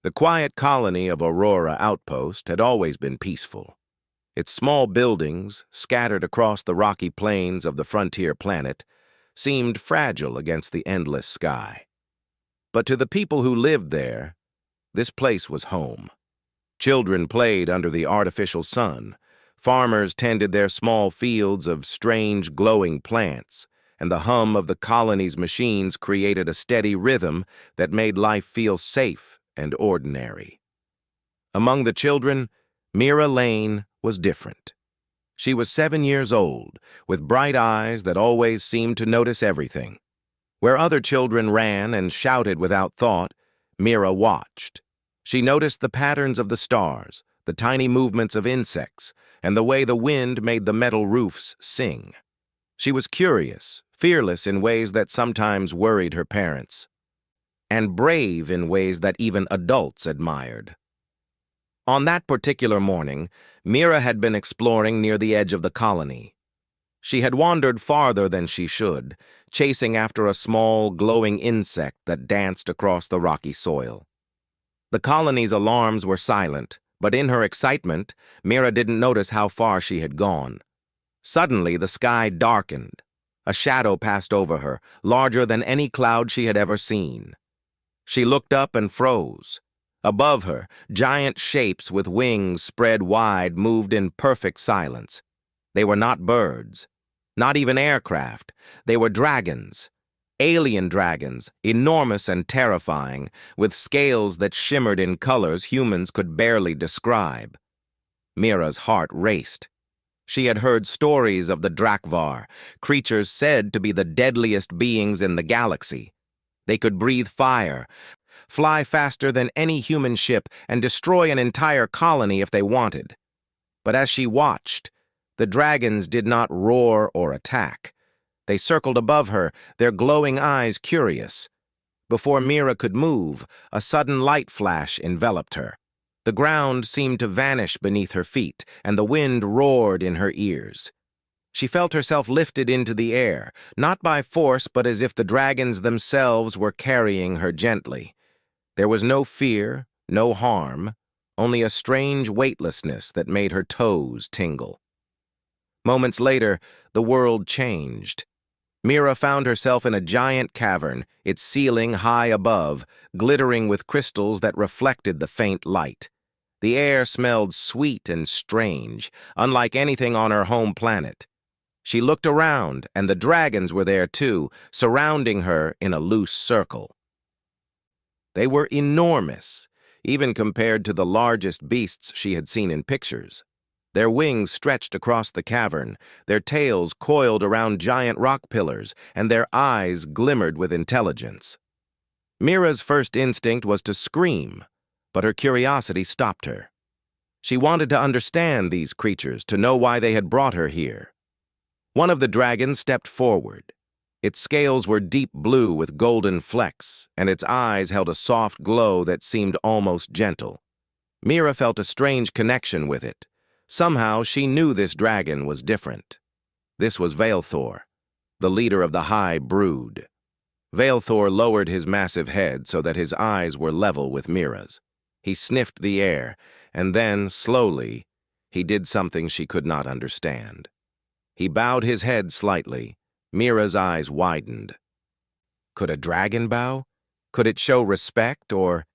The quiet colony of Aurora Outpost had always been peaceful. Its small buildings, scattered across the rocky plains of the frontier planet, seemed fragile against the endless sky. But to the people who lived there, this place was home. Children played under the artificial sun, farmers tended their small fields of strange glowing plants, and the hum of the colony's machines created a steady rhythm that made life feel safe and ordinary. Among the children, Mira Lane was different. She was 7 years old, with bright eyes that always seemed to notice everything. Where other children ran and shouted without thought, Mira watched. She noticed the patterns of the stars, the tiny movements of insects, and the way the wind made the metal roofs sing. She was curious, fearless in ways that sometimes worried her parents, and brave in ways that even adults admired. On that particular morning, Mira had been exploring near the edge of the colony. She had wandered farther than she should, chasing after a small, glowing insect that danced across the rocky soil. The colony's alarms were silent, but in her excitement, Mira didn't notice how far she had gone. Suddenly, the sky darkened. A shadow passed over her, larger than any cloud she had ever seen. She looked up and froze. Above her, giant shapes with wings spread wide moved in perfect silence. They were not birds, not even aircraft. They were dragons. Alien dragons, enormous and terrifying, with scales that shimmered in colors humans could barely describe. Mira's heart raced. She had heard stories of the Drakvar, creatures said to be the deadliest beings in the galaxy. They could breathe fire, fly faster than any human ship, and destroy an entire colony if they wanted. But as she watched, the dragons did not roar or attack. They circled above her, their glowing eyes curious. Before Mira could move, a sudden light flash enveloped her. The ground seemed to vanish beneath her feet, and the wind roared in her ears. She felt herself lifted into the air, not by force but as if the dragons themselves were carrying her gently. There was no fear, no harm, only a strange weightlessness that made her toes tingle. Moments later, the world changed. Mira found herself in a giant cavern, its ceiling high above, glittering with crystals that reflected the faint light. The air smelled sweet and strange, unlike anything on her home planet. She looked around, and the dragons were there too, surrounding her in a loose circle. They were enormous, even compared to the largest beasts she had seen in pictures. Their wings stretched across the cavern, their tails coiled around giant rock pillars, and their eyes glimmered with intelligence. Mira's first instinct was to scream, but her curiosity stopped her. She wanted to understand these creatures, to know why they had brought her here. One of the dragons stepped forward. Its scales were deep blue with golden flecks, and its eyes held a soft glow that seemed almost gentle. Mira felt a strange connection with it. Somehow, she knew this dragon was different. This was Valethor, the leader of the High Brood. Valethor lowered his massive head so that his eyes were level with Mira's. He sniffed the air, and then, slowly, he did something she could not understand. He bowed his head slightly. Mira's eyes widened. Could a dragon bow? Could it show respect or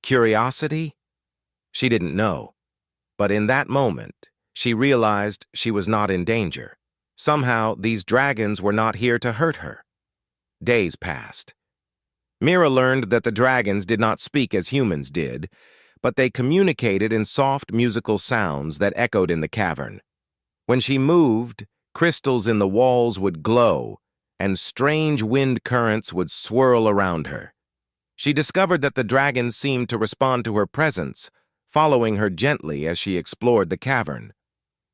curiosity? She didn't know. But in that moment, she realized she was not in danger. Somehow, these dragons were not here to hurt her. Days passed. Mira learned that the dragons did not speak as humans did, but they communicated in soft musical sounds that echoed in the cavern. When she moved, crystals in the walls would glow, and strange wind currents would swirl around her. She discovered that the dragons seemed to respond to her presence, following her gently as she explored the cavern.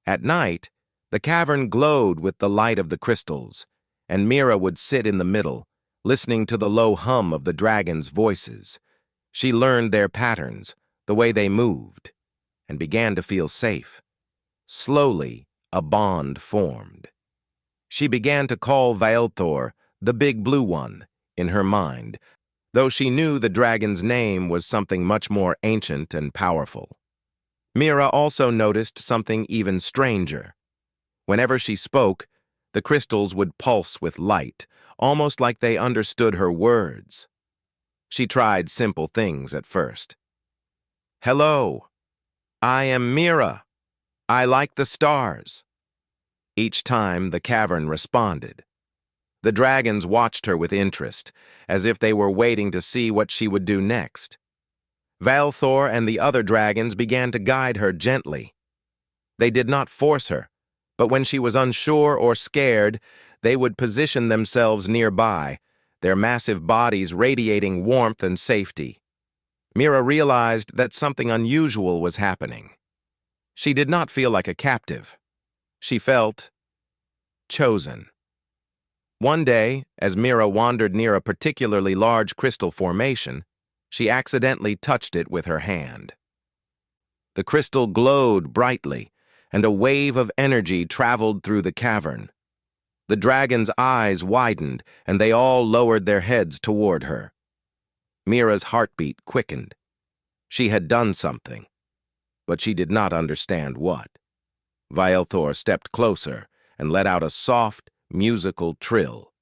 At night, the cavern glowed with the light of the crystals, and Mira would sit in the middle, listening to the low hum of the dragons' voices. She learned their patterns, the way they moved, and began to feel safe. Slowly, a bond formed. She began to call Valethor the Big Blue One in her mind, though she knew the dragon's name was something much more ancient and powerful. Mira also noticed something even stranger. Whenever she spoke, the crystals would pulse with light, almost like they understood her words. She tried simple things at first. "Hello, I am Mira. I like the stars." Each time, the cavern responded. The dragons watched her with interest, as if they were waiting to see what she would do next. Valthor and the other dragons began to guide her gently. They did not force her, but when she was unsure or scared, they would position themselves nearby, their massive bodies radiating warmth and safety. Mira realized that something unusual was happening. She did not feel like a captive. She felt chosen. One day, as Mira wandered near a particularly large crystal formation, she accidentally touched it with her hand. The crystal glowed brightly, and a wave of energy traveled through the cavern. The dragon's eyes widened, and they all lowered their heads toward her. Mira's heartbeat quickened. She had done something, but she did not understand what. Valthor stepped closer and let out a soft, musical trill.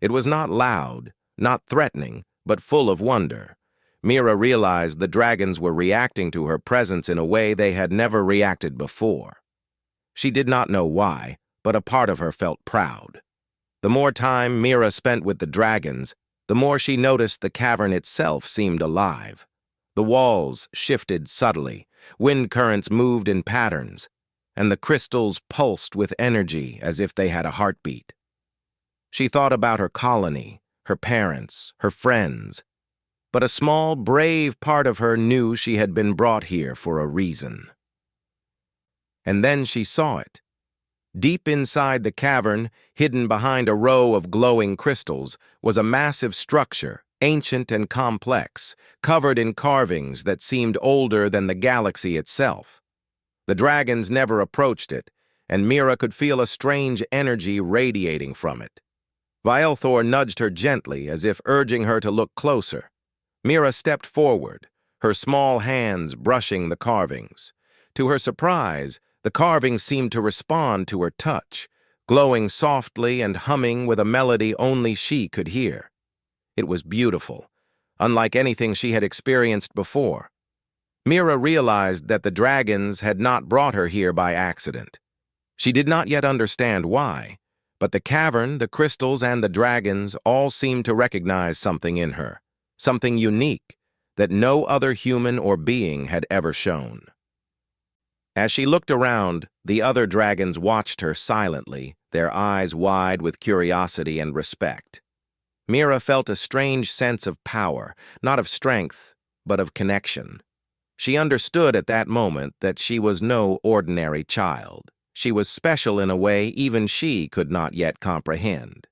It was not loud, not threatening, but full of wonder. Mira realized the dragons were reacting to her presence in a way they had never reacted before. She did not know why, but a part of her felt proud. The more time Mira spent with the dragons, the more she noticed the cavern itself seemed alive. The walls shifted subtly, wind currents moved in patterns, and the crystals pulsed with energy as if they had a heartbeat. She thought about her colony, her parents, her friends, but a small, brave part of her knew she had been brought here for a reason. And then she saw it. Deep inside the cavern, hidden behind a row of glowing crystals, was a massive structure, ancient and complex, covered in carvings that seemed older than the galaxy itself. The dragons never approached it, and Mira could feel a strange energy radiating from it. Valthor nudged her gently, as if urging her to look closer. Mira stepped forward, her small hands brushing the carvings. To her surprise, the carvings seemed to respond to her touch, glowing softly and humming with a melody only she could hear. It was beautiful, unlike anything she had experienced before. Mira realized that the dragons had not brought her here by accident. She did not yet understand why, but the cavern, the crystals, and the dragons all seemed to recognize something in her, something unique that no other human or being had ever shown. As she looked around, the other dragons watched her silently, their eyes wide with curiosity and respect. Mira felt a strange sense of power, not of strength, but of connection. She understood at that moment that she was no ordinary child. She was special in a way even she could not yet comprehend.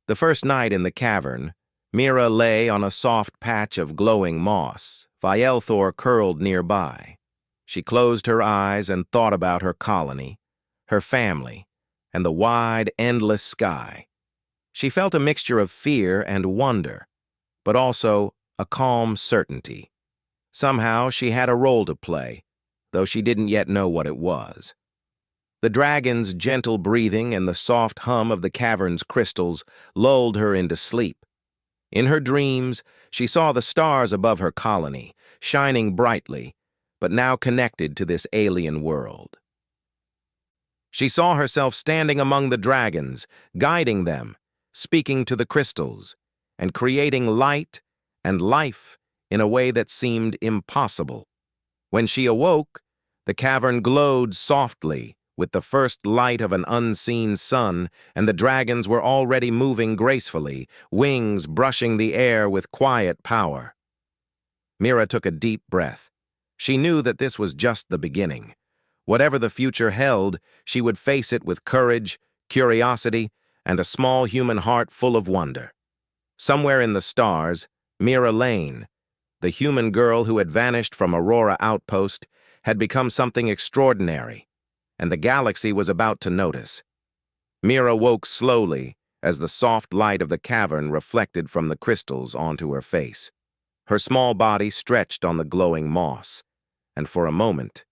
The first night in the cavern, Mira lay on a soft patch of glowing moss, Valthor curled nearby. She closed her eyes and thought about her colony, her family, and the wide, endless sky. She felt a mixture of fear and wonder, but also a calm certainty. Somehow she had a role to play, though she didn't yet know what it was. The dragon's gentle breathing and the soft hum of the cavern's crystals lulled her into sleep. In her dreams, she saw the stars above her colony, shining brightly, but now connected to this alien world. She saw herself standing among the dragons, guiding them, speaking to the crystals, and creating light and life in a way that seemed impossible. When she awoke, the cavern glowed softly with the first light of an unseen sun, and the dragons were already moving gracefully, wings brushing the air with quiet power. Mira took a deep breath. She knew that this was just the beginning. Whatever the future held, she would face it with courage, curiosity, and a small human heart full of wonder. Somewhere in the stars, Mira Lane, the human girl who had vanished from Aurora Outpost, had become something extraordinary, and the galaxy was about to notice. Mira woke slowly, as the soft light of the cavern reflected from the crystals onto her face. Her small body stretched on the glowing moss, and for a moment,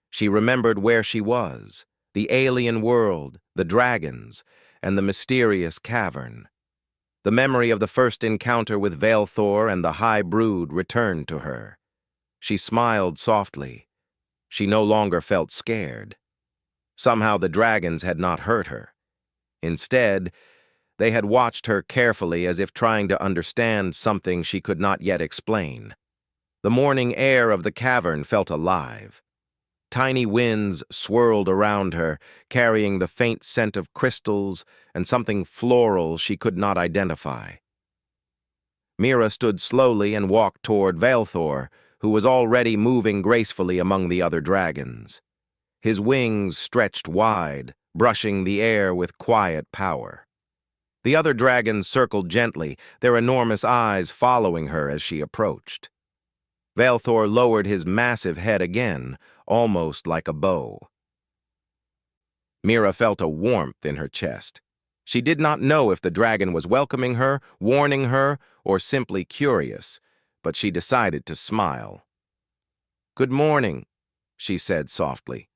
she remembered where she was, the alien world, the dragons, and the mysterious cavern. The memory of the first encounter with Valethor and the High Brood returned to her. She smiled softly. She no longer felt scared. Somehow the dragons had not hurt her. Instead, they had watched her carefully as if trying to understand something she could not yet explain. The morning air of the cavern felt alive. Tiny winds swirled around her, carrying the faint scent of crystals and something floral she could not identify. Mira stood slowly and walked toward Valethor, who was already moving gracefully among the other dragons. His wings stretched wide, brushing the air with quiet power. The other dragons circled gently, their enormous eyes following her as she approached. Valethor lowered his massive head again, almost like a bow. Mira felt a warmth in her chest. She did not know if the dragon was welcoming her, warning her, or simply curious, but she decided to smile. "Good morning," she said softly.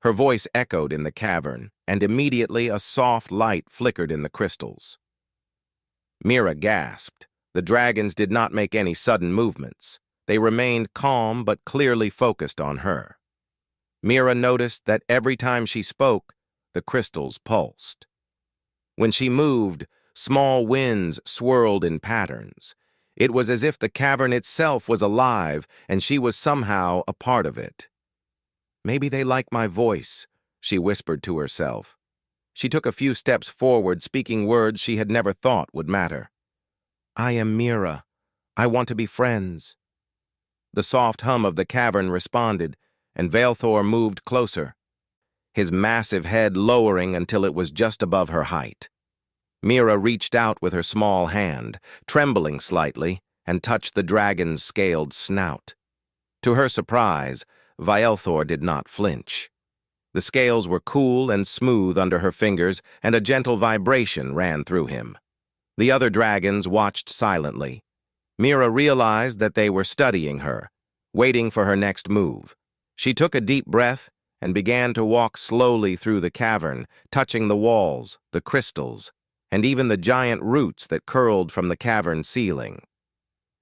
Her voice echoed in the cavern, and immediately a soft light flickered in the crystals. Mira gasped. The dragons did not make any sudden movements. They remained calm but clearly focused on her. Mira noticed that every time she spoke, the crystals pulsed. When she moved, small winds swirled in patterns. It was as if the cavern itself was alive and she was somehow a part of it. "Maybe they like my voice," she whispered to herself. She took a few steps forward, speaking words she had never thought would matter. "I am Mira. I want to be friends." The soft hum of the cavern responded, and Valethor moved closer, his massive head lowering until it was just above her height. Mira reached out with her small hand, trembling slightly, and touched the dragon's scaled snout. To her surprise, Valethor did not flinch. The scales were cool and smooth under her fingers, and a gentle vibration ran through him. The other dragons watched silently. Mira realized that they were studying her, waiting for her next move. She took a deep breath and began to walk slowly through the cavern, touching the walls, the crystals, and even the giant roots that curled from the cavern ceiling.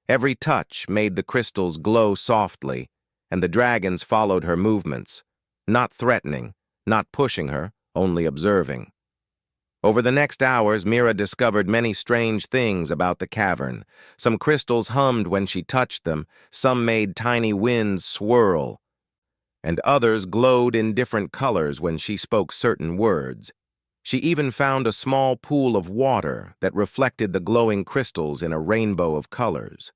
Every touch made the crystals glow softly, and the dragons followed her movements, not threatening, not pushing her, only observing. Over the next hours, Mira discovered many strange things about the cavern. Some crystals hummed when she touched them, some made tiny winds swirl, and others glowed in different colors when she spoke certain words. She even found a small pool of water that reflected the glowing crystals in a rainbow of colors.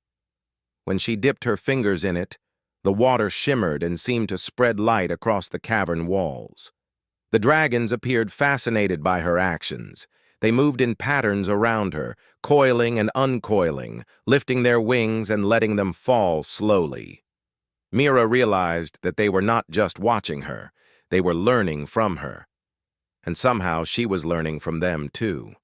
When she dipped her fingers in it, the water shimmered and seemed to spread light across the cavern walls. The dragons appeared fascinated by her actions. They moved in patterns around her, coiling and uncoiling, lifting their wings and letting them fall slowly. Mira realized that they were not just watching her, they were learning from her. And somehow she was learning from them too.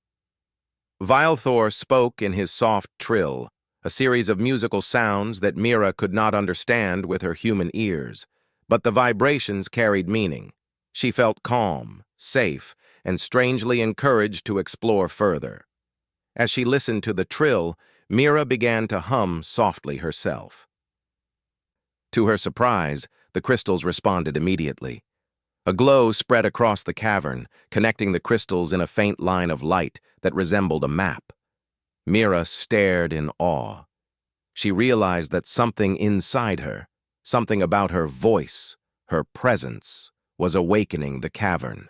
Valethor spoke in his soft trill, a series of musical sounds that Mira could not understand with her human ears, but the vibrations carried meaning. She felt calm, safe, and strangely encouraged to explore further. As she listened to the trill, Mira began to hum softly herself. To her surprise, the crystals responded immediately. A glow spread across the cavern, connecting the crystals in a faint line of light that resembled a map. Mira stared in awe. She realized that something inside her, something about her voice, her presence, was awakening the cavern.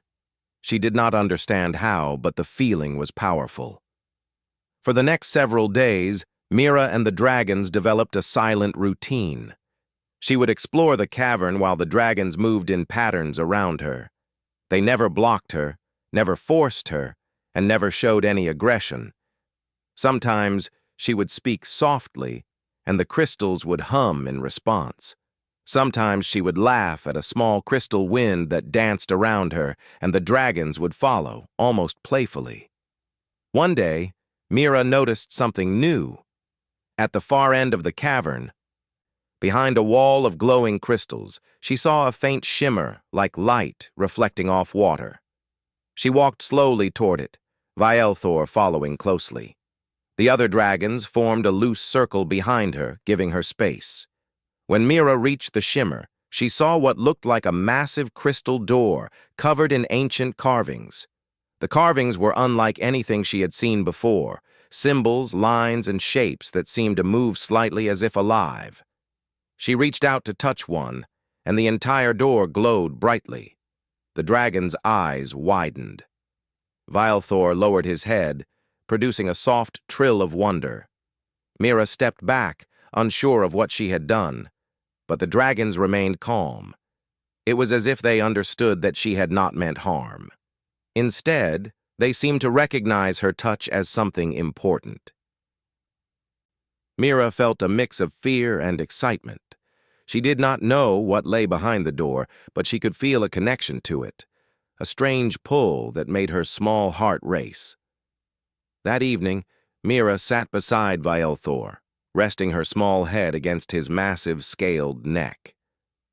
She did not understand how, but the feeling was powerful. For the next several days, Mira and the dragons developed a silent routine. She would explore the cavern while the dragons moved in patterns around her. They never blocked her, never forced her, and never showed any aggression. Sometimes she would speak softly, and the crystals would hum in response. Sometimes she would laugh at a small crystal wind that danced around her, and the dragons would follow, almost playfully. One day, Mira noticed something new. At the far end of the cavern, behind a wall of glowing crystals, she saw a faint shimmer like light reflecting off water. She walked slowly toward it, Viewership following closely. The other dragons formed a loose circle behind her, giving her space. When Mira reached the shimmer, she saw what looked like a massive crystal door covered in ancient carvings. The carvings were unlike anything she had seen before, symbols, lines, and shapes that seemed to move slightly as if alive. She reached out to touch one, and the entire door glowed brightly. The dragon's eyes widened. Viewership lowered his head, producing a soft trill of wonder. Mira stepped back, unsure of what she had done, but the dragons remained calm. It was as if they understood that she had not meant harm. Instead, they seemed to recognize her touch as something important. Mira felt a mix of fear and excitement. She did not know what lay behind the door, but she could feel a connection to it, a strange pull that made her small heart race. That evening, Mira sat beside Viewership, resting her small head against his massive, scaled neck.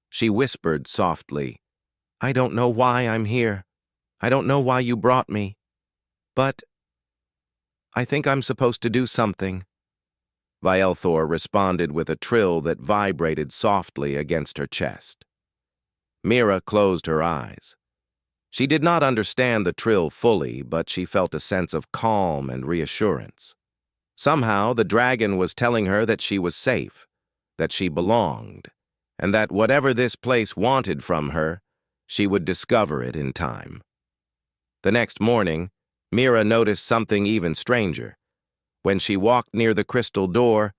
She whispered softly, "I don't know why I'm here. I don't know why you brought me. But I think I'm supposed to do something." Viewership responded with a trill that vibrated softly against her chest. Mira closed her eyes. She did not understand the trill fully, but she felt a sense of calm and reassurance. Somehow, the dragon was telling her that she was safe, that she belonged, and that whatever this place wanted from her, she would discover it in time. The next morning, Mira noticed something even stranger. When she walked near the crystal door,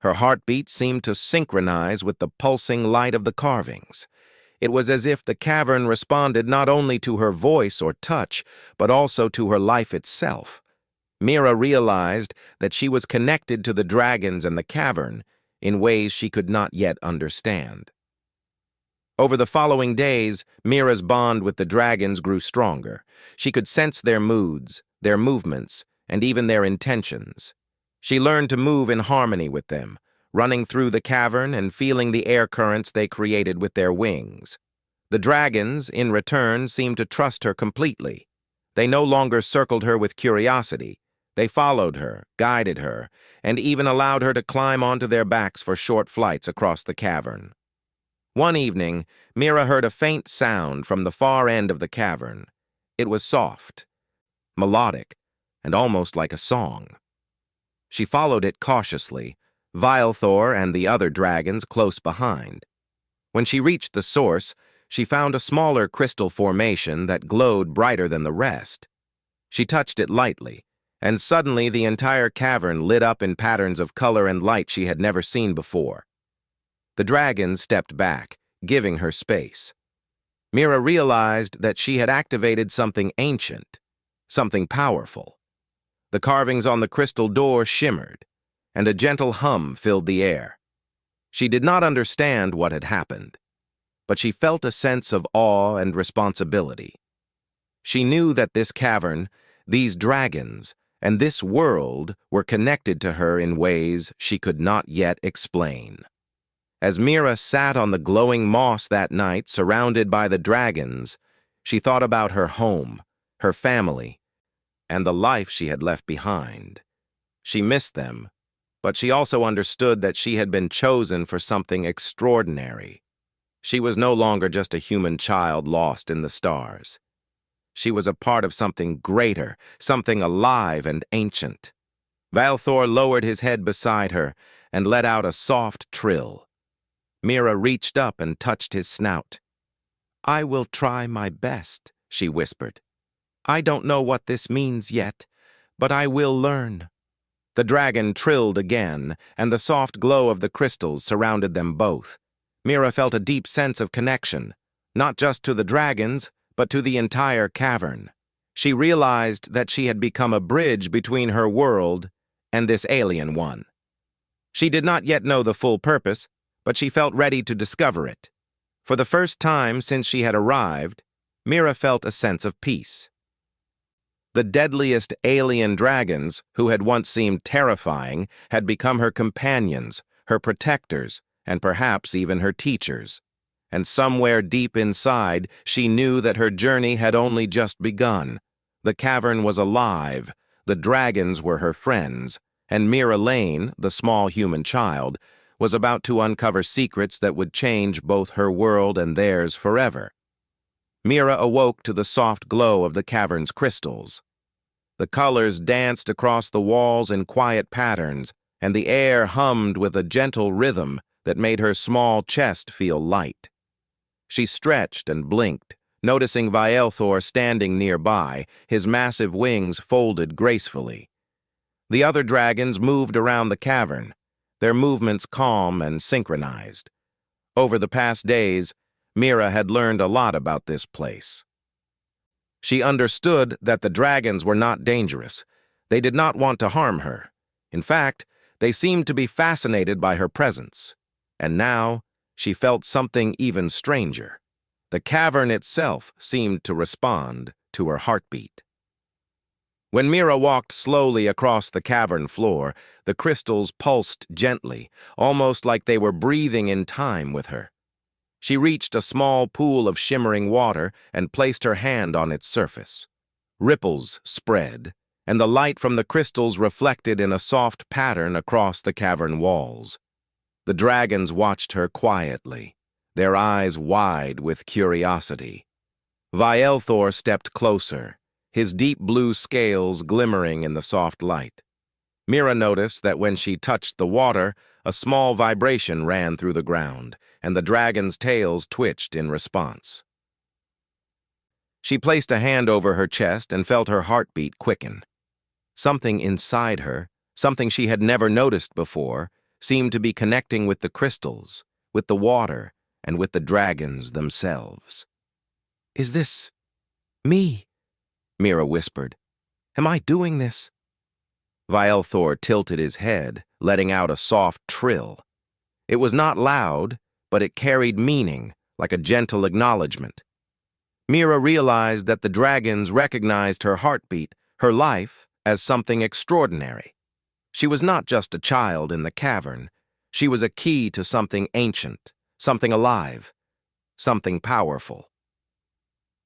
her heartbeat seemed to synchronize with the pulsing light of the carvings. It was as if the cavern responded not only to her voice or touch, but also to her life itself. Mira realized that she was connected to the dragons and the cavern in ways she could not yet understand. Over the following days, Mira's bond with the dragons grew stronger. She could sense their moods, their movements, and even their intentions. She learned to move in harmony with them, running through the cavern and feeling the air currents they created with their wings. The dragons, in return, seemed to trust her completely. They no longer circled her with curiosity. They followed her, guided her, and even allowed her to climb onto their backs for short flights across the cavern. One evening, Mira heard a faint sound from the far end of the cavern. It was soft, melodic, and almost like a song. She followed it cautiously, Viewership and the other dragons close behind. When she reached the source, she found a smaller crystal formation that glowed brighter than the rest. She touched it lightly, and suddenly the entire cavern lit up in patterns of color and light she had never seen before. The dragons stepped back, giving her space. Mira realized that she had activated something ancient, something powerful. The carvings on the crystal door shimmered, and a gentle hum filled the air. She did not understand what had happened, but she felt a sense of awe and responsibility. She knew that this cavern, these dragons, and this world were connected to her in ways she could not yet explain. As Mira sat on the glowing moss that night, surrounded by the dragons, she thought about her home, her family, and the life she had left behind. She missed them, but she also understood that she had been chosen for something extraordinary. She was no longer just a human child lost in the stars. She was a part of something greater, something alive and ancient. Viewership lowered his head beside her and let out a soft trill. Mira reached up and touched his snout. "I will try my best," she whispered. "I don't know what this means yet, but I will learn." The dragon trilled again, and the soft glow of the crystals surrounded them both. Mira felt a deep sense of connection, not just to the dragons, but to the entire cavern. She realized that she had become a bridge between her world and this alien one. She did not yet know the full purpose, but she felt ready to discover it. For the first time since she had arrived, Mira felt a sense of peace. The deadliest alien dragons, who had once seemed terrifying, had become her companions, her protectors, and perhaps even her teachers. And somewhere deep inside, she knew that her journey had only just begun. The cavern was alive, the dragons were her friends, and Mira Lane, the small human child, was about to uncover secrets that would change both her world and theirs forever. Mira awoke to the soft glow of the cavern's crystals. The colors danced across the walls in quiet patterns, and the air hummed with a gentle rhythm that made her small chest feel light. She stretched and blinked, noticing Viewership standing nearby, his massive wings folded gracefully. The other dragons moved around the cavern, their movements calm and synchronized. Over the past days, Mira had learned a lot about this place. She understood that the dragons were not dangerous. They did not want to harm her. In fact, they seemed to be fascinated by her presence. And now, she felt something even stranger. The cavern itself seemed to respond to her heartbeat. When Mira walked slowly across the cavern floor, the crystals pulsed gently, almost like they were breathing in time with her. She reached a small pool of shimmering water and placed her hand on its surface. Ripples spread, and the light from the crystals reflected in a soft pattern across the cavern walls. The dragons watched her quietly, their eyes wide with curiosity. Viewership stepped closer, his deep blue scales glimmering in the soft light. Mira noticed that when she touched the water, a small vibration ran through the ground, and the dragons' tails twitched in response. She placed a hand over her chest and felt her heartbeat quicken. Something inside her, something she had never noticed before, seemed to be connecting with the crystals, with the water, and with the dragons themselves. "Is this me?" Mira whispered. "Am I doing this?" Viewership tilted his head, letting out a soft trill. It was not loud, but it carried meaning, like a gentle acknowledgement. Mira realized that the dragons recognized her heartbeat, her life, as something extraordinary. She was not just a child in the cavern. She was a key to something ancient, something alive, something powerful.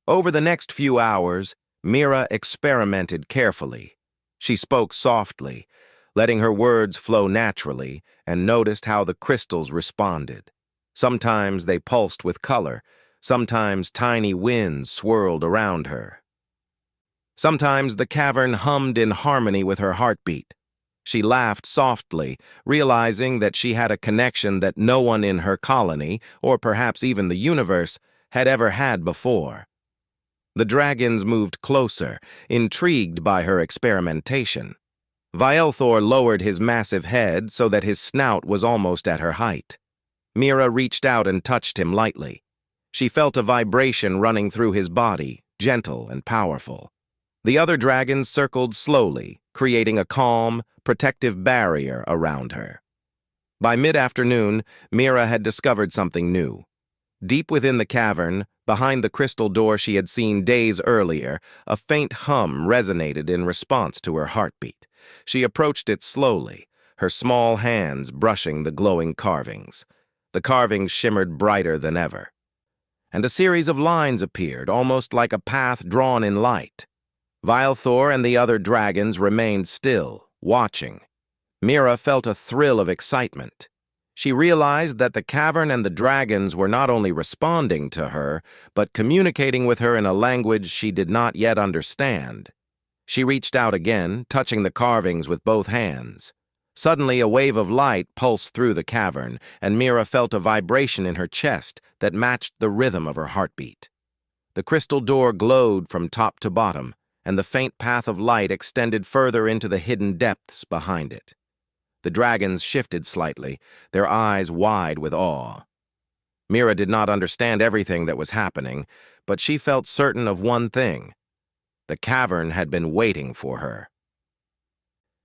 Over the next few hours, Mira experimented carefully. She spoke softly, letting her words flow naturally, and noticed how the crystals responded. Sometimes they pulsed with color, sometimes tiny winds swirled around her. Sometimes the cavern hummed in harmony with her heartbeat. She laughed softly, realizing that she had a connection that no one in her colony, or perhaps even the universe, had ever had before. The dragons moved closer, intrigued by her experimentation. Viewership lowered his massive head so that his snout was almost at her height. Mira reached out and touched him lightly. She felt a vibration running through his body, gentle and powerful. The other dragons circled slowly, creating a calm, protective barrier around her. By mid-afternoon, Mira had discovered something new. Deep within the cavern, behind the crystal door she had seen days earlier, a faint hum resonated in response to her heartbeat. She approached it slowly, her small hands brushing the glowing carvings. The carvings shimmered brighter than ever. And a series of lines appeared, almost like a path drawn in light. Viewership and the other dragons remained still, watching. Mira felt a thrill of excitement. She realized that the cavern and the dragons were not only responding to her, but communicating with her in a language she did not yet understand. She reached out again, touching the carvings with both hands. Suddenly, a wave of light pulsed through the cavern, and Mira felt a vibration in her chest that matched the rhythm of her heartbeat. The crystal door glowed from top to bottom, and the faint path of light extended further into the hidden depths behind it. The dragons shifted slightly, their eyes wide with awe. Mira did not understand everything that was happening, but she felt certain of one thing. The cavern had been waiting for her.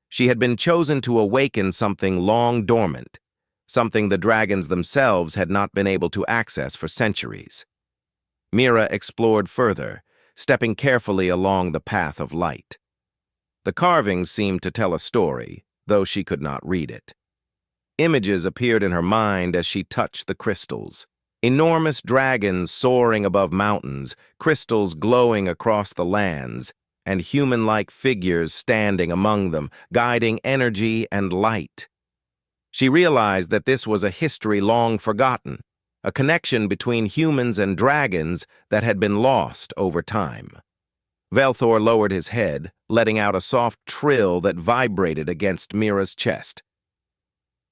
She had been chosen to awaken something long dormant, something the dragons themselves had not been able to access for centuries. Mira explored further, stepping carefully along the path of light. The carvings seemed to tell a story, though she could not read it. Images appeared in her mind as she touched the crystals. Enormous dragons soaring above mountains, crystals glowing across the lands, and human-like figures standing among them, guiding energy and light. She realized that this was a history long forgotten, a connection between humans and dragons that had been lost over time. Valthor lowered his head, letting out a soft trill that vibrated against Mira's chest.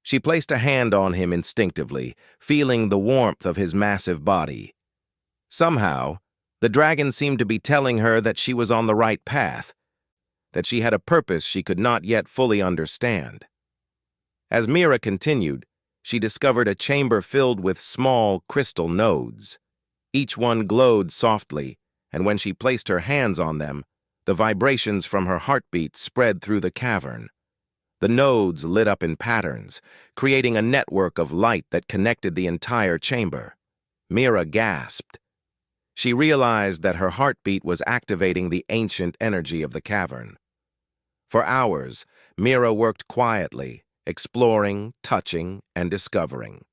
She placed a hand on him instinctively, feeling the warmth of his massive body. Somehow, the dragon seemed to be telling her that she was on the right path, that she had a purpose she could not yet fully understand. As Mira continued, she discovered a chamber filled with small crystal nodes. Each one glowed softly, and when she placed her hands on them, the vibrations from her heartbeat spread through the cavern. The nodes lit up in patterns, creating a network of light that connected the entire chamber. Mira gasped. She realized that her heartbeat was activating the ancient energy of the cavern. For hours, Mira worked quietly, exploring, touching, and discovering.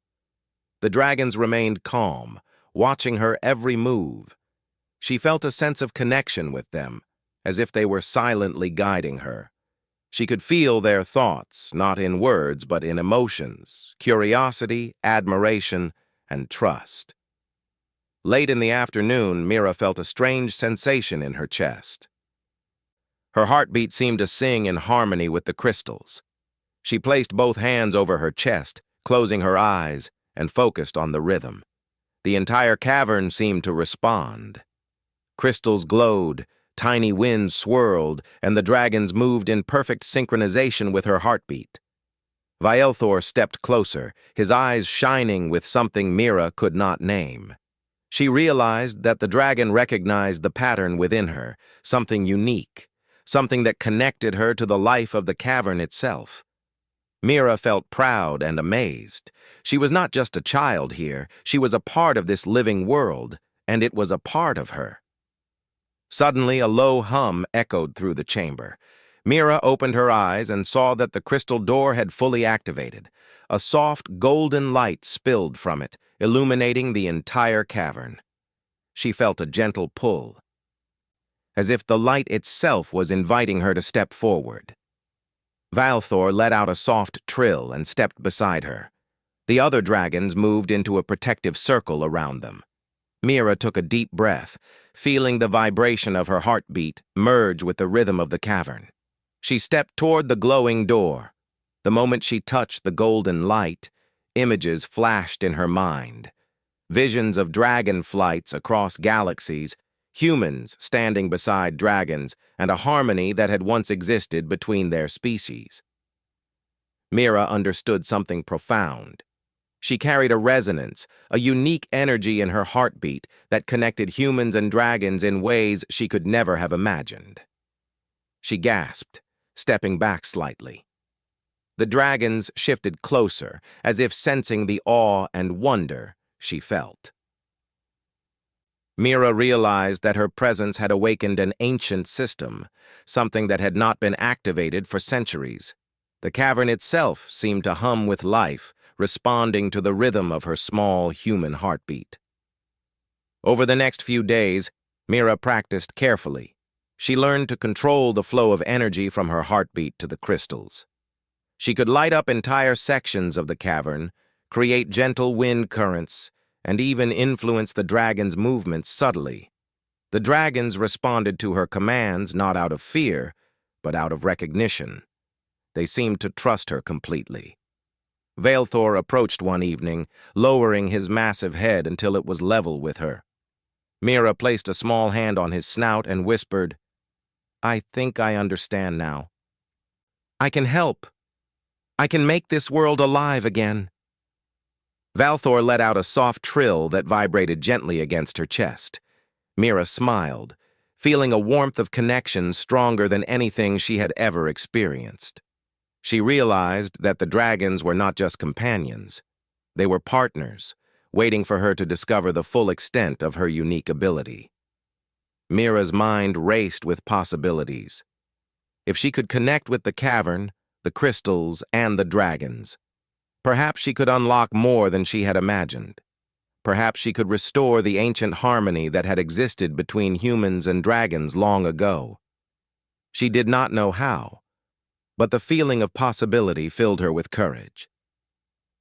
The dragons remained calm, watching her every move. She felt a sense of connection with them, as if they were silently guiding her. She could feel their thoughts, not in words, but in emotions, curiosity, admiration, and trust. Late in the afternoon, Mira felt a strange sensation in her chest. Her heartbeat seemed to sing in harmony with the crystals. She placed both hands over her chest, closing her eyes, and focused on the rhythm. The entire cavern seemed to respond. Crystals glowed, tiny winds swirled, and the dragons moved in perfect synchronization with her heartbeat. Valthor stepped closer, his eyes shining with something Mira could not name. She realized that the dragon recognized the pattern within her, something unique, something that connected her to the life of the cavern itself. Mira felt proud and amazed. She was not just a child here, she was a part of this living world, and it was a part of her. Suddenly, a low hum echoed through the chamber. Mira opened her eyes and saw that the crystal door had fully activated. A soft, golden light spilled from it, illuminating the entire cavern. She felt a gentle pull, as if the light itself was inviting her to step forward. Valthor let out a soft trill and stepped beside her. The other dragons moved into a protective circle around them. Mira took a deep breath, feeling the vibration of her heartbeat merge with the rhythm of the cavern. She stepped toward the glowing door. The moment she touched the golden light, images flashed in her mind. Visions of dragon flights across galaxies, humans standing beside dragons, and a harmony that had once existed between their species. Mira understood something profound. She carried a resonance, a unique energy in her heartbeat that connected humans and dragons in ways she could never have imagined. She gasped, stepping back slightly. The dragons shifted closer, as if sensing the awe and wonder she felt. Mira realized that her presence had awakened an ancient system, something that had not been activated for centuries. The cavern itself seemed to hum with life, responding to the rhythm of her small human heartbeat. Over the next few days, Mira practiced carefully. She learned to control the flow of energy from her heartbeat to the crystals. She could light up entire sections of the cavern, create gentle wind currents, and even influence the dragon's movements subtly. The dragons responded to her commands not out of fear, but out of recognition. They seemed to trust her completely. Valthor approached one evening, lowering his massive head until it was level with her. Mira placed a small hand on his snout and whispered, "I think I understand now. I can help. I can make this world alive again." Valthor let out a soft trill that vibrated gently against her chest. Mira smiled, feeling a warmth of connection stronger than anything she had ever experienced. She realized that the dragons were not just companions. They were partners, waiting for her to discover the full extent of her unique ability. Mira's mind raced with possibilities. If she could connect with the cavern, the crystals, and the dragons, perhaps she could unlock more than she had imagined. Perhaps she could restore the ancient harmony that had existed between humans and dragons long ago. She did not know how, but the feeling of possibility filled her with courage.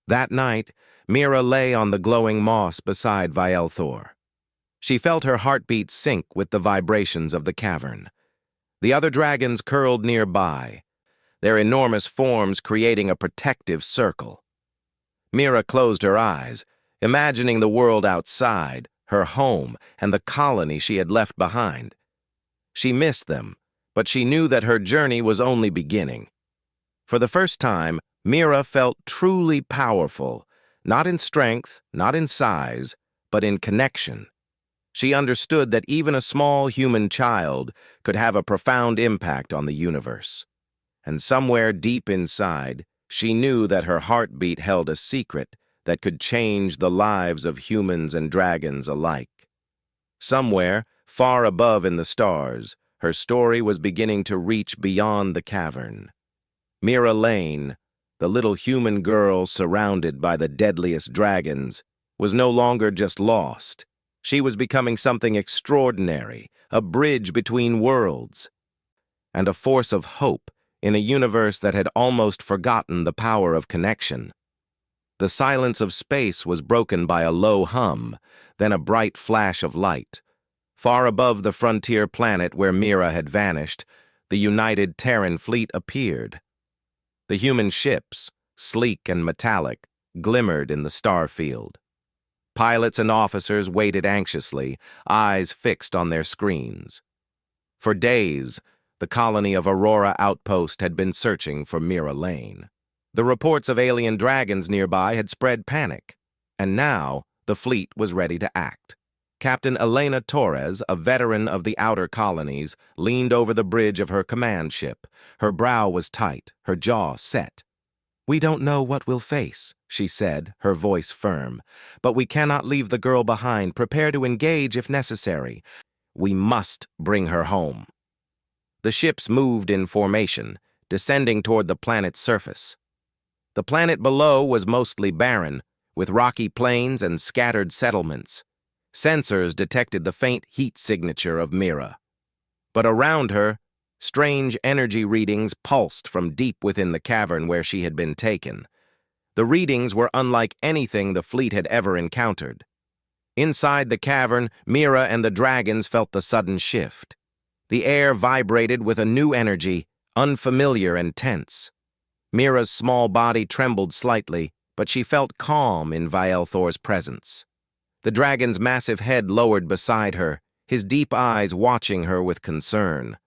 That night, Mira lay on the glowing moss beside viewership. She felt her heartbeat sync with the vibrations of the cavern. The other dragons curled nearby, their enormous forms creating a protective circle. Mira closed her eyes, imagining the world outside, her home, and the colony she had left behind. She missed them, but she knew that her journey was only beginning. For the first time, Mira felt truly powerful, not in strength, not in size, but in connection. She understood that even a small human child could have a profound impact on the universe. And somewhere deep inside, she knew that her heartbeat held a secret that could change the lives of humans and dragons alike. Somewhere, far above in the stars, her story was beginning to reach beyond the cavern. Mira Lane, the little human girl surrounded by the deadliest dragons, was no longer just lost. She was becoming something extraordinary, a bridge between worlds, and a force of hope in a universe that had almost forgotten the power of connection. The silence of space was broken by a low hum, then a bright flash of light. Far above the frontier planet where Mira had vanished, the united Terran fleet appeared. The human ships, sleek and metallic, glimmered in the star field. Pilots and officers waited anxiously, eyes fixed on their screens. For days, the colony of Aurora Outpost had been searching for Mira Lane. The reports of alien dragons nearby had spread panic, and now the fleet was ready to act. Captain Elena Torres, a veteran of the outer colonies, leaned over the bridge of her command ship. Her brow was tight, her jaw set. "We don't know what we'll face," she said, her voice firm. "But we cannot leave the girl behind. Prepare to engage if necessary. We must bring her home." The ships moved in formation, descending toward the planet's surface. The planet below was mostly barren, with rocky plains and scattered settlements. Sensors detected the faint heat signature of Mira. But around her, strange energy readings pulsed from deep within the cavern where she had been taken. The readings were unlike anything the fleet had ever encountered. Inside the cavern, Mira and the dragons felt the sudden shift. The air vibrated with a new energy, unfamiliar and tense. Mira's small body trembled slightly, but she felt calm in viewership's presence. The dragon's massive head lowered beside her, his deep eyes watching her with concern.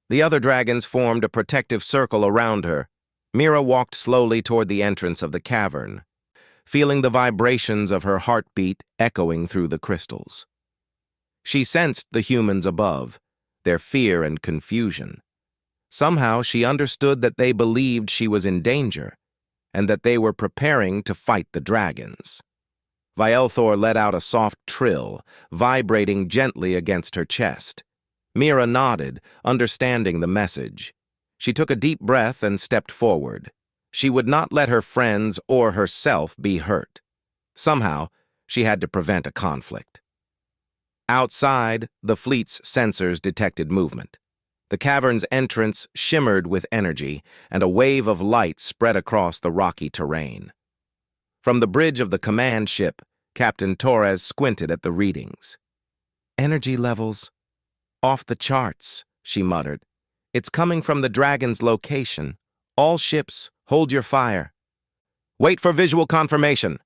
The other dragons formed a protective circle around her. Mira walked slowly toward the entrance of the cavern, feeling the vibrations of her heartbeat echoing through the crystals. She sensed the humans above, their fear and confusion. Somehow she understood that they believed she was in danger, and that they were preparing to fight the dragons. Viewership let out a soft trill, vibrating gently against her chest. Mira nodded, understanding the message. She took a deep breath and stepped forward. She would not let her friends or herself be hurt. Somehow, she had to prevent a conflict. Outside, the fleet's sensors detected movement. The cavern's entrance shimmered with energy, and a wave of light spread across the rocky terrain. From the bridge of the command ship, Captain Torres squinted at the readings. "Energy levels off the charts," she muttered. "It's coming from the dragon's location. All ships, hold your fire. Wait for visual confirmation."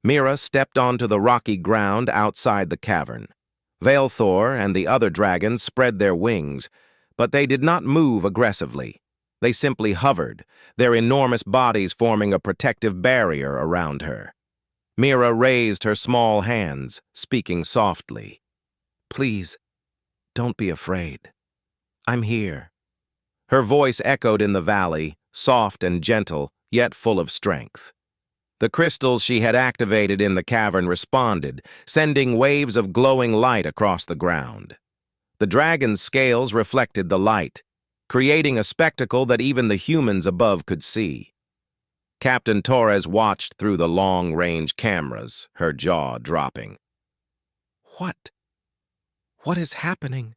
Mira stepped onto the rocky ground outside the cavern. Viewership and the other dragons spread their wings, but they did not move aggressively. They simply hovered, their enormous bodies forming a protective barrier around her. Mira raised her small hands, speaking softly. "Please, don't be afraid. I'm here." Her voice echoed in the valley, soft and gentle, yet full of strength. The crystals she had activated in the cavern responded, sending waves of glowing light across the ground. The dragon's scales reflected the light, creating a spectacle that even the humans above could see. Captain Torres watched through the long-range cameras, her jaw dropping. "What? What is happening?"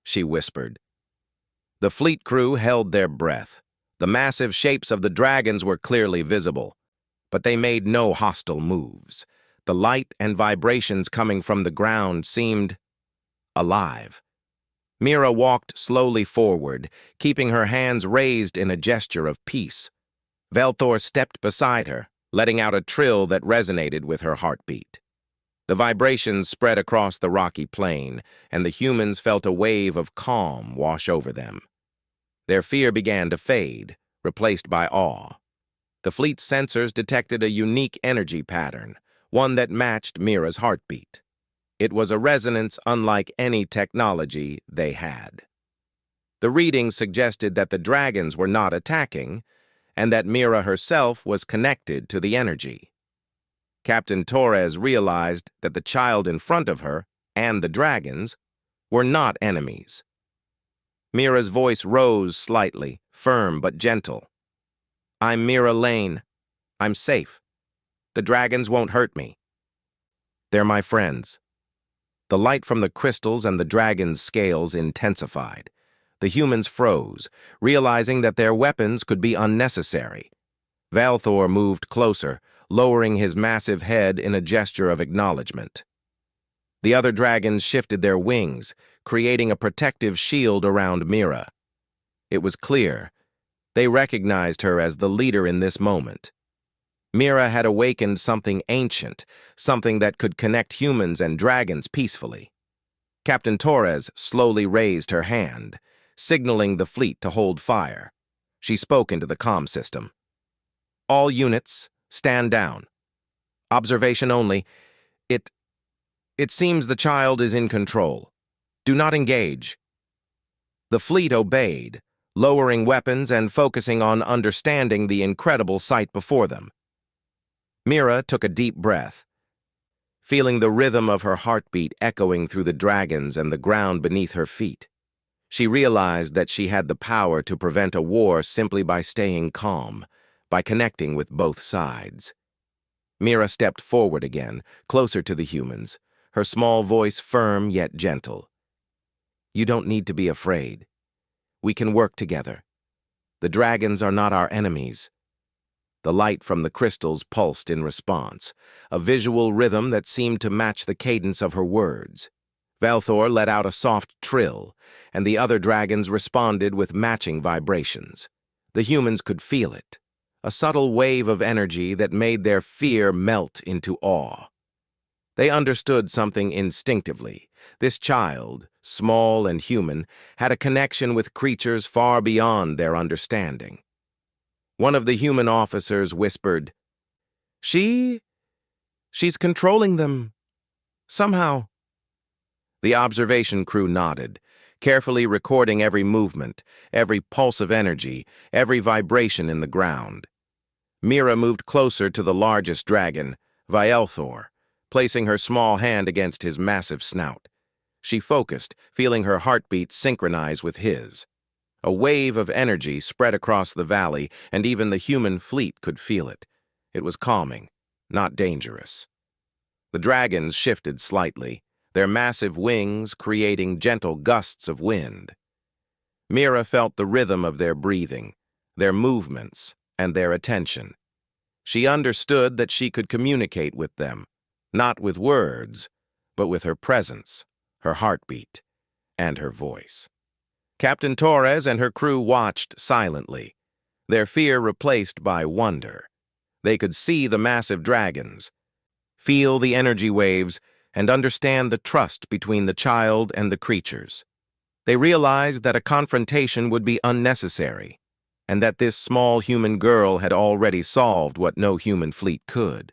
she whispered. The fleet crew held their breath. The massive shapes of the dragons were clearly visible, but they made no hostile moves. The light and vibrations coming from the ground seemed alive. Mira walked slowly forward, keeping her hands raised in a gesture of peace. Velthor stepped beside her, letting out a trill that resonated with her heartbeat. The vibrations spread across the rocky plain, and the humans felt a wave of calm wash over them. Their fear began to fade, replaced by awe. The fleet's sensors detected a unique energy pattern, one that matched Mira's heartbeat. It was a resonance unlike any technology they had. The readings suggested that the dragons were not attacking, and that Mira herself was connected to the energy. Captain Torres realized that the child in front of her and the dragons were not enemies. Mira's voice rose slightly, firm but gentle. "I'm Mira Lane. I'm safe. The dragons won't hurt me. They're my friends." The light from the crystals and the dragon's scales intensified. The humans froze, realizing that their weapons could be unnecessary. Velthor moved closer, lowering his massive head in a gesture of acknowledgement. The other dragons shifted their wings, creating a protective shield around Mira. It was clear. They recognized her as the leader in this moment. Mira had awakened something ancient, something that could connect humans and dragons peacefully. Captain Torres slowly raised her hand, signaling the fleet to hold fire. She spoke into the comm system. "All units, stand down. Observation only. It seems the child is in control. Do not engage." The fleet obeyed, lowering weapons and focusing on understanding the incredible sight before them. Mira took a deep breath, feeling the rhythm of her heartbeat echoing through the dragons and the ground beneath her feet. She realized that she had the power to prevent a war simply by staying calm, by connecting with both sides. Mira stepped forward again, closer to the humans, her small voice firm yet gentle. "You don't need to be afraid. We can work together. The dragons are not our enemies." The light from the crystals pulsed in response, a visual rhythm that seemed to match the cadence of her words. Velthor let out a soft trill, and the other dragons responded with matching vibrations. The humans could feel it, a subtle wave of energy that made their fear melt into awe. They understood something instinctively. This child, small and human, had a connection with creatures far beyond their understanding. One of the human officers whispered, She's controlling them. Somehow." The observation crew nodded, carefully recording every movement, every pulse of energy, every vibration in the ground. Mira moved closer to the largest dragon, Velthor, placing her small hand against his massive snout. She focused, feeling her heartbeat synchronize with his. A wave of energy spread across the valley, and even the human fleet could feel it. It was calming, not dangerous. The dragons shifted slightly, their massive wings creating gentle gusts of wind. Mira felt the rhythm of their breathing, their movements, and their attention. She understood that she could communicate with them, not with words, but with her presence, her heartbeat, and her voice. Captain Torres and her crew watched silently, their fear replaced by wonder. They could see the massive dragons, feel the energy waves, and understand the trust between the child and the creatures. They realized that a confrontation would be unnecessary, and that this small human girl had already solved what no human fleet could.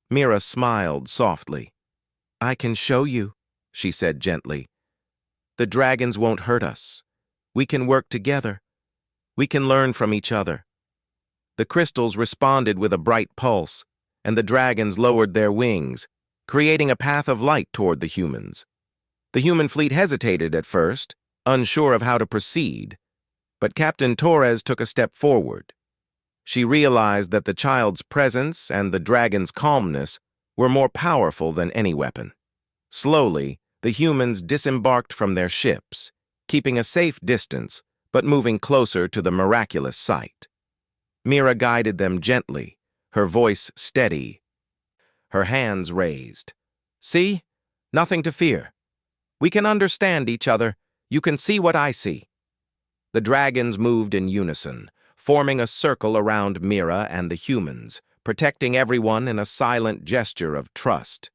Mira smiled softly. "I can show you," she said gently. "The dragons won't hurt us. We can work together. We can learn from each other." The crystals responded with a bright pulse, and the dragons lowered their wings, creating a path of light toward the humans. The human fleet hesitated at first, unsure of how to proceed, but Captain Torres took a step forward. She realized that the child's presence and the dragon's calmness were more powerful than any weapon. Slowly, the humans disembarked from their ships, keeping a safe distance but moving closer to the miraculous sight. Mira guided them gently, her voice steady, her hands raised. "See? Nothing to fear. We can understand each other. You can see what I see." The dragons moved in unison, forming a circle around Mira and the humans, protecting everyone in a silent gesture of trust.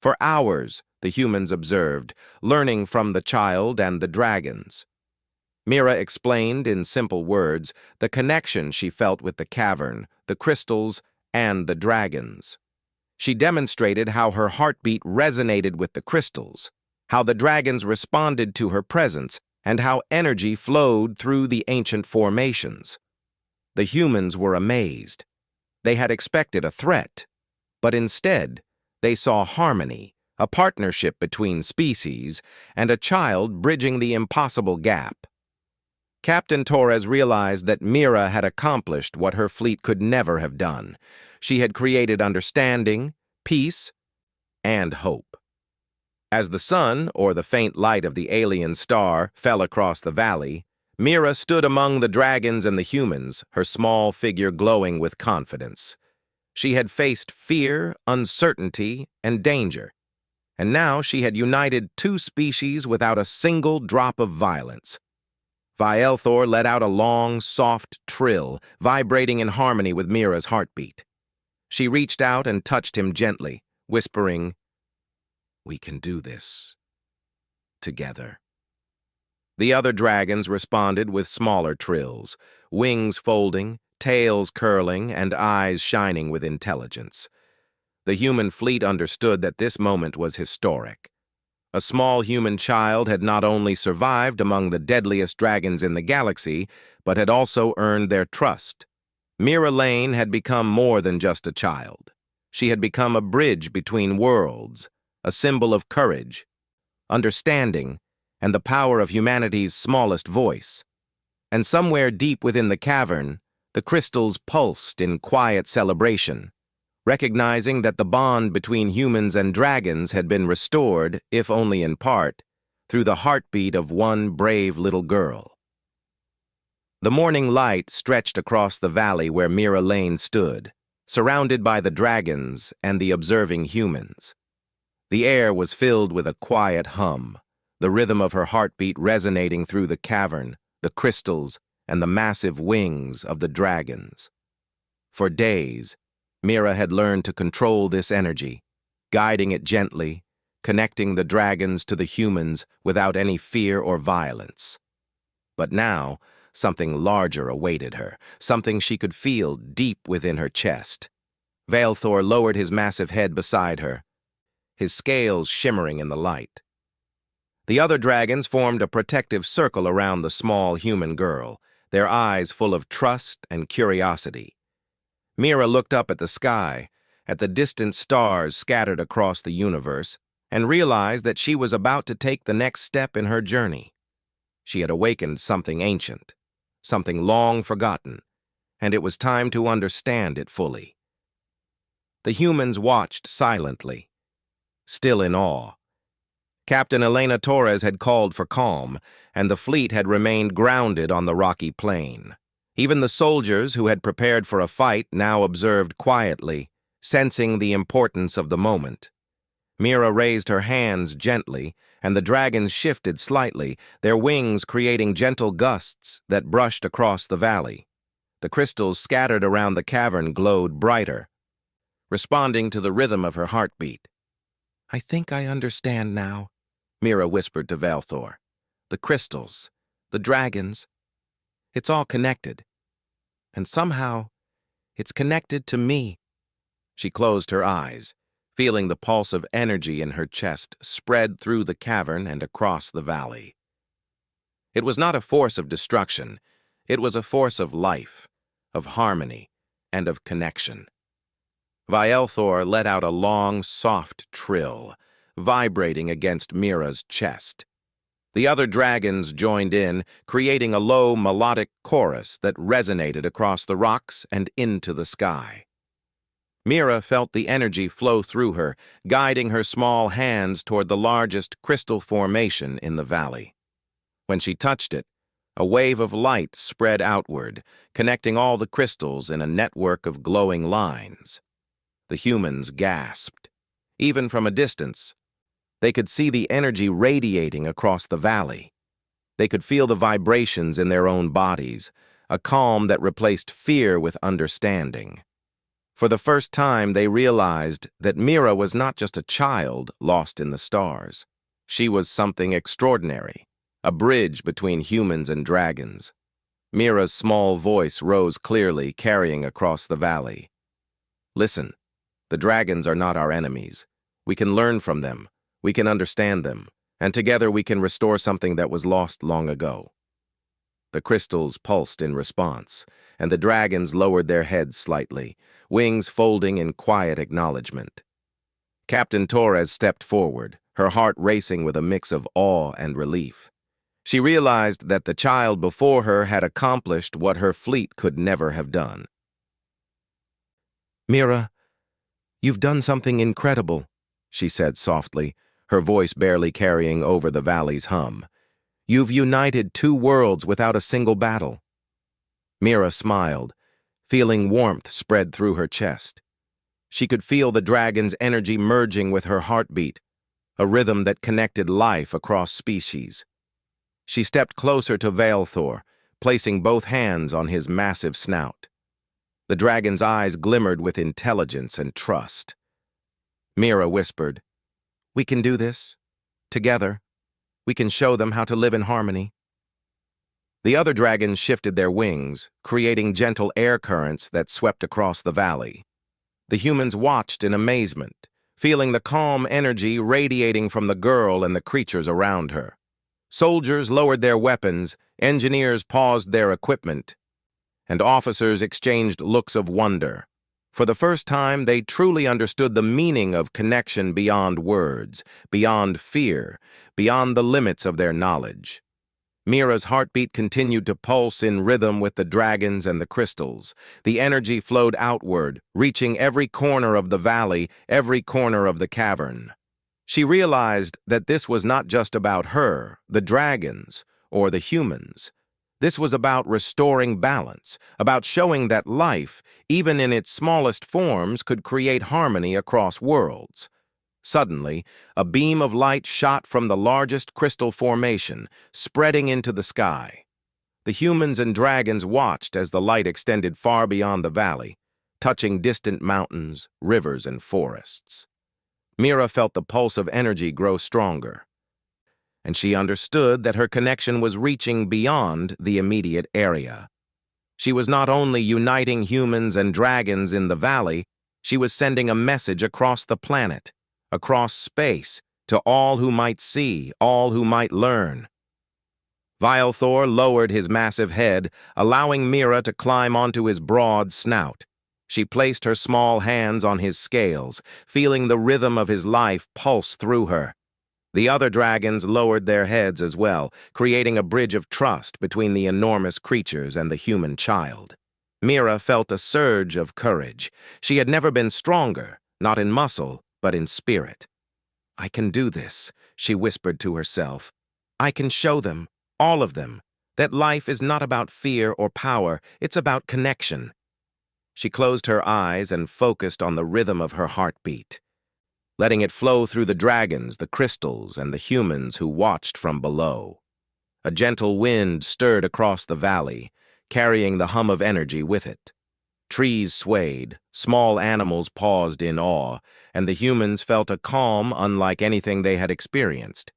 For hours, the humans observed, learning from the child and the dragons. Mira explained in simple words the connection she felt with the cavern, the crystals, and the dragons. She demonstrated how her heartbeat resonated with the crystals, how the dragons responded to her presence, and how energy flowed through the ancient formations. The humans were amazed. They had expected a threat, but instead, they saw harmony, a partnership between species, and a child bridging the impossible gap. Captain Torres realized that Mira had accomplished what her fleet could never have done. She had created understanding, peace, and hope. As the sun, or the faint light of the alien star, fell across the valley, Mira stood among the dragons and the humans, her small figure glowing with confidence. She had faced fear, uncertainty, and danger, and now she had united two species without a single drop of violence. Viewership let out a long, soft trill, vibrating in harmony with Mira's heartbeat. She reached out and touched him gently, whispering, "We can do this. Together." The other dragons responded with smaller trills, wings folding, tails curling, and eyes shining with intelligence. The human fleet understood that this moment was historic. A small human child had not only survived among the deadliest dragons in the galaxy, but had also earned their trust. Mira Lane had become more than just a child. She had become a bridge between worlds, a symbol of courage, understanding, and the power of humanity's smallest voice. And somewhere deep within the cavern, the crystals pulsed in quiet celebration, recognizing that the bond between humans and dragons had been restored, if only in part, through the heartbeat of one brave little girl. The morning light stretched across the valley where Mira Lane stood, surrounded by the dragons and the observing humans. The air was filled with a quiet hum, the rhythm of her heartbeat resonating through the cavern, the crystals, and the massive wings of the dragons. For days, Mira had learned to control this energy, guiding it gently, connecting the dragons to the humans without any fear or violence. But now, something larger awaited her, something she could feel deep within her chest. Viewership lowered his massive head beside her, his scales shimmering in the light. The other dragons formed a protective circle around the small human girl, their eyes full of trust and curiosity. Mira looked up at the sky, at the distant stars scattered across the universe, and realized that she was about to take the next step in her journey. She had awakened something ancient, something long forgotten, and it was time to understand it fully. The humans watched silently, still in awe. Captain Elena Torres had called for calm, and the fleet had remained grounded on the rocky plain. Even the soldiers who had prepared for a fight now observed quietly, sensing the importance of the moment. Mira raised her hands gently, and the dragons shifted slightly, their wings creating gentle gusts that brushed across the valley. The crystals scattered around the cavern glowed brighter, responding to the rhythm of her heartbeat. "I think I understand now," Mira whispered to Viewership. "The crystals, the dragons, it's all connected. And somehow, it's connected to me." She closed her eyes, feeling the pulse of energy in her chest spread through the cavern and across the valley. It was not a force of destruction. It was a force of life, of harmony, and of connection. Viewership let out a long, soft trill, vibrating against Mira's chest. The other dragons joined in, creating a low, melodic chorus that resonated across the rocks and into the sky. Mira felt the energy flow through her, guiding her small hands toward the largest crystal formation in the valley. When she touched it, a wave of light spread outward, connecting all the crystals in a network of glowing lines. The humans gasped. Even from a distance, they could see the energy radiating across the valley. They could feel the vibrations in their own bodies, a calm that replaced fear with understanding. For the first time, they realized that Mira was not just a child lost in the stars. She was something extraordinary, a bridge between humans and dragons. Mira's small voice rose clearly, carrying across the valley. Listen, the dragons are not our enemies. We can learn from them, we can understand them, and together we can restore something that was lost long ago. The crystals pulsed in response, and the dragons lowered their heads slightly, wings folding in quiet acknowledgement. Captain Torres stepped forward, her heart racing with a mix of awe and relief. She realized that the child before her had accomplished what her fleet could never have done. "Mira, you've done something incredible," she said softly, her voice barely carrying over the valley's hum. "You've united two worlds without a single battle." Mira smiled, feeling warmth spread through her chest. She could feel the dragon's energy merging with her heartbeat, a rhythm that connected life across species. She stepped closer to Valethor, placing both hands on his massive snout. The dragon's eyes glimmered with intelligence and trust. Mira whispered, "We can do this. Together, we can show them how to live in harmony." The other dragons shifted their wings, creating gentle air currents that swept across the valley. The humans watched in amazement, feeling the calm energy radiating from the girl and the creatures around her. Soldiers lowered their weapons, engineers paused their equipment, and officers exchanged looks of wonder. For the first time, they truly understood the meaning of connection beyond words, beyond fear, beyond the limits of their knowledge. Mira's heartbeat continued to pulse in rhythm with the dragons and the crystals. The energy flowed outward, reaching every corner of the valley, every corner of the cavern. She realized that this was not just about her, the dragons, or the humans. This was about restoring balance, about showing that life, even in its smallest forms, could create harmony across worlds. Suddenly, a beam of light shot from the largest crystal formation, spreading into the sky. The humans and dragons watched as the light extended far beyond the valley, touching distant mountains, rivers, and forests. Mira felt the pulse of energy grow stronger, and she understood that her connection was reaching beyond the immediate area. She was not only uniting humans and dragons in the valley, she was sending a message across the planet, across space, to all who might see, all who might learn. Valethor lowered his massive head, allowing Mira to climb onto his broad snout. She placed her small hands on his scales, feeling the rhythm of his life pulse through her. The other dragons lowered their heads as well, creating a bridge of trust between the enormous creatures and the human child. Mira felt a surge of courage. She had never been stronger, not in muscle, but in spirit. "I can do this," she whispered to herself. "I can show them, all of them, that life is not about fear or power, it's about connection." She closed her eyes and focused on the rhythm of her heartbeat, letting it flow through the dragons, the crystals, and the humans who watched from below. A gentle wind stirred across the valley, carrying the hum of energy with it. Trees swayed, small animals paused in awe, and the humans felt a calm unlike anything they had experienced.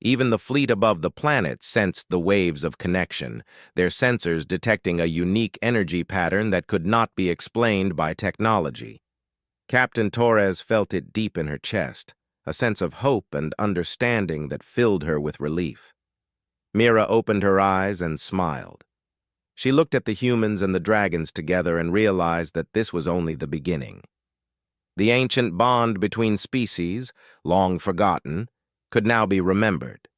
Even the fleet above the planet sensed the waves of connection, their sensors detecting a unique energy pattern that could not be explained by technology. Captain Torres felt it deep in her chest, a sense of hope and understanding that filled her with relief. Mira opened her eyes and smiled. She looked at the humans and the dragons together and realized that this was only the beginning. The ancient bond between species, long forgotten, could now be remembered.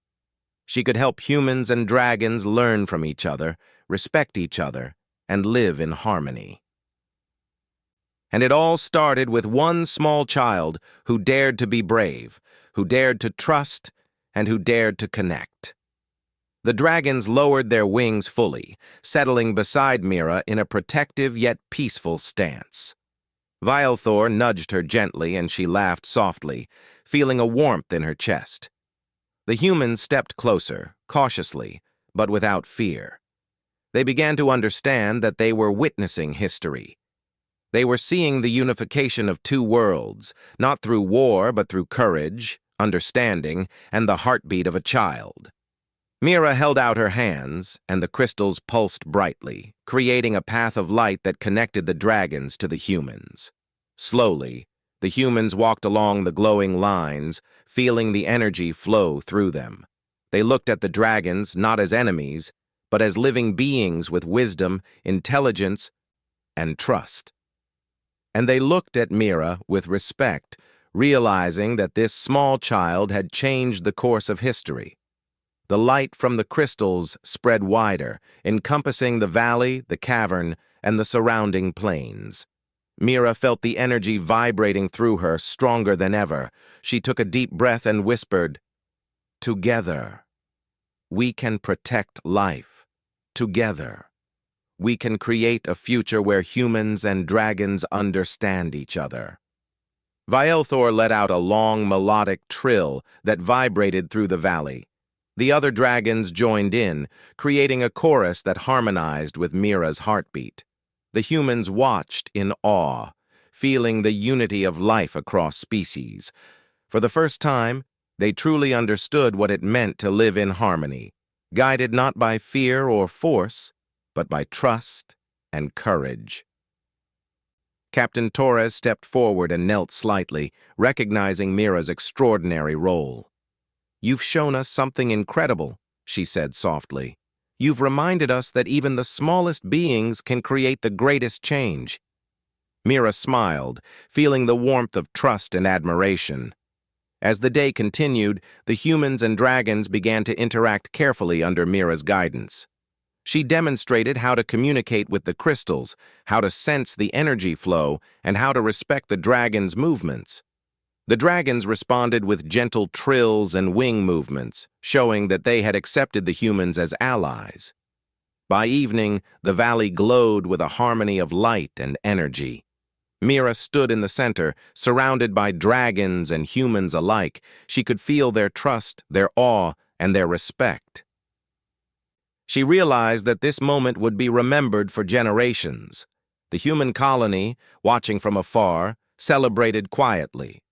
She could help humans and dragons learn from each other, respect each other, and live in harmony. And it all started with one small child who dared to be brave, who dared to trust, and who dared to connect. The dragons lowered their wings fully, settling beside Mira in a protective yet peaceful stance. Viothor nudged her gently and she laughed softly, feeling a warmth in her chest. The humans stepped closer, cautiously, but without fear. They began to understand that they were witnessing history. They were seeing the unification of two worlds, not through war but through courage, understanding, and the heartbeat of a child. Mira held out her hands, and the crystals pulsed brightly, creating a path of light that connected the dragons to the humans. Slowly, the humans walked along the glowing lines, feeling the energy flow through them. They looked at the dragons not as enemies, but as living beings with wisdom, intelligence, and trust. And they looked at Mira with respect, realizing that this small child had changed the course of history. The light from the crystals spread wider, encompassing the valley, the cavern, and the surrounding plains. Mira felt the energy vibrating through her, stronger than ever. She took a deep breath and whispered, "Together, we can protect life. Together, we can create a future where humans and dragons understand each other." Viothor let out a long melodic trill that vibrated through the valley. The other dragons joined in, creating a chorus that harmonized with Mira's heartbeat. The humans watched in awe, feeling the unity of life across species. For the first time, they truly understood what it meant to live in harmony, guided not by fear or force, but by trust and courage. Captain Torres stepped forward and knelt slightly, recognizing Mira's extraordinary role. "You've shown us something incredible," she said softly. "You've reminded us that even the smallest beings can create the greatest change." Mira smiled, feeling the warmth of trust and admiration. As the day continued, the humans and dragons began to interact carefully under Mira's guidance. She demonstrated how to communicate with the crystals, how to sense the energy flow, and how to respect the dragon's movements. The dragons responded with gentle trills and wing movements, showing that they had accepted the humans as allies. By evening, the valley glowed with a harmony of light and energy. Mira stood in the center, surrounded by dragons and humans alike. She could feel their trust, their awe, and their respect. She realized that this moment would be remembered for generations. The human colony, watching from afar, celebrated quietly.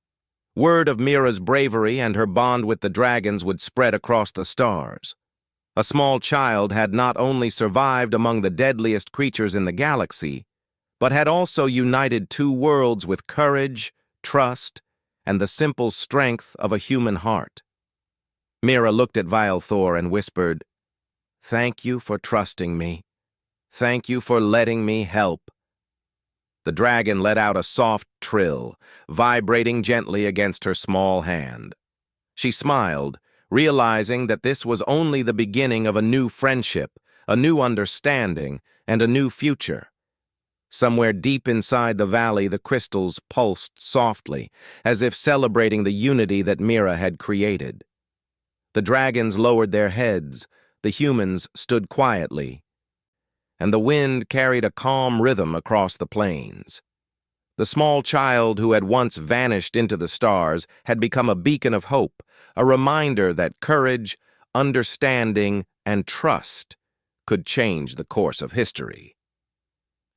Word of Mira's bravery and her bond with the dragons would spread across the stars. A small child had not only survived among the deadliest creatures in the galaxy, but had also united two worlds with courage, trust, and the simple strength of a human heart. Mira looked at Viothor and whispered, "Thank you for trusting me. Thank you for letting me help." The dragon let out a soft trill, vibrating gently against her small hand. She smiled, realizing that this was only the beginning of a new friendship, a new understanding, and a new future. Somewhere deep inside the valley, the crystals pulsed softly, as if celebrating the unity that Mira had created. The dragons lowered their heads, the humans stood quietly, and the wind carried a calm rhythm across the plains. The small child who had once vanished into the stars had become a beacon of hope, a reminder that courage, understanding, and trust could change the course of history.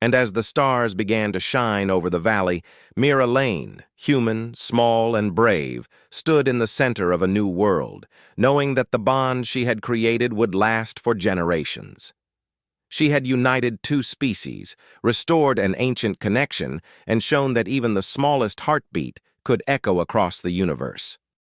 And as the stars began to shine over the valley, Mira Lane, human, small, and brave, stood in the center of a new world, knowing that the bond she had created would last for generations. She had united two species, restored an ancient connection, and shown that even the smallest heartbeat could echo across the universe.